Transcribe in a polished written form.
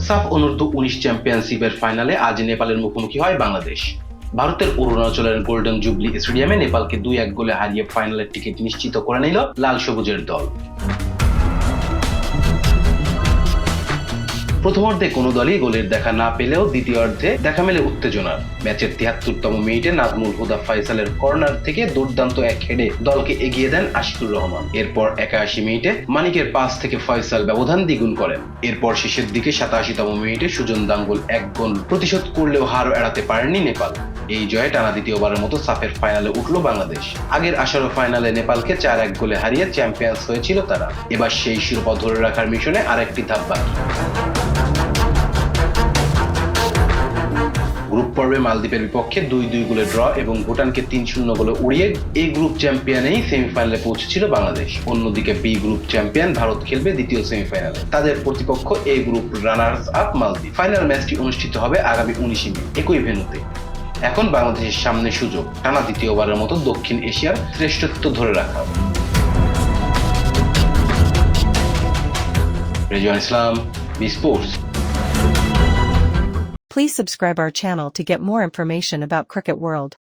সাফ অনূর্ধ্ব-19 চ্যাম্পিয়নশিপের ফাইনালে আজ নেপালের মুখোমুখি হয় বাংলাদেশ। ভারতের অরুণাচলের গোল্ডেন জুবলি স্টেডিয়ামে নেপালকে 2-1 গোলে হারিয়ে ফাইনালের টিকিট নিশ্চিত করে নিল লাল সবুজের দল। প্রথমার্ধে কোনো দলই গোলের দেখা না পেলেও দ্বিতীয়ার্ধে দেখা মেলে উত্তেজনার। ম্যাচের ৭৩তম মিনিটে নাজমুল হুদা ফয়সালের কর্নার থেকে দুর্দান্ত এক হেডে দলকে এগিয়ে দেন আশিকুর রহমান। এরপর ৮১ মিনিটে মানিকের পাস থেকে ফয়সাল ব্যবধান দ্বিগুণ করেন। এরপর শেষের দিকে ৮৭তম মিনিটে সুজন দাঙ্গল এক গোল প্রতিশোধ করলেও হারও এড়াতে পারেনি নেপাল। এই জয়ে টানা দ্বিতীয়বারের মতো সাফের ফাইনালে উঠল বাংলাদেশ। আগের ১৮ ফাইনালে নেপালকে ৪-১ গোলে হারিয়ে চ্যাম্পিয়ন্স হয়েছিল তারা। এবার সেই শিরোপা ধরে রাখার মিশনে আরেকটি ধাপ বাকি। গ্রুপ পর্বে মালদ্বীপের বিপক্ষে ২-২ গোলে ড্র এবং ভুটানকে ৩-০ গোলে উড়িয়ে এই গ্রুপ চ্যাম্পিয়নেই সেমিফাইনালে পৌঁছেছিল বাংলাদেশ। অন্যদিকে বি গ্রুপ চ্যাম্পিয়ন ভারত খেলবে দ্বিতীয় সেমিফাইনালে। তাদের প্রতিপক্ষ এ গ্রুপ রানার্স আপ মালদ্বীপ। ফাইনাল ম্যাচটি অনুষ্ঠিত হবে আগামী ১৯ মে একই ভেন্যুতে। এখন বাংলাদেশের সামনে সুযোগ টানা দ্বিতীয়বারের মতো দক্ষিণ এশিয়ার শ্রেষ্ঠত্ব ধরে রাখা। Rezwan Islam, B Sports. Please subscribe our channel to get more information about Cricket World.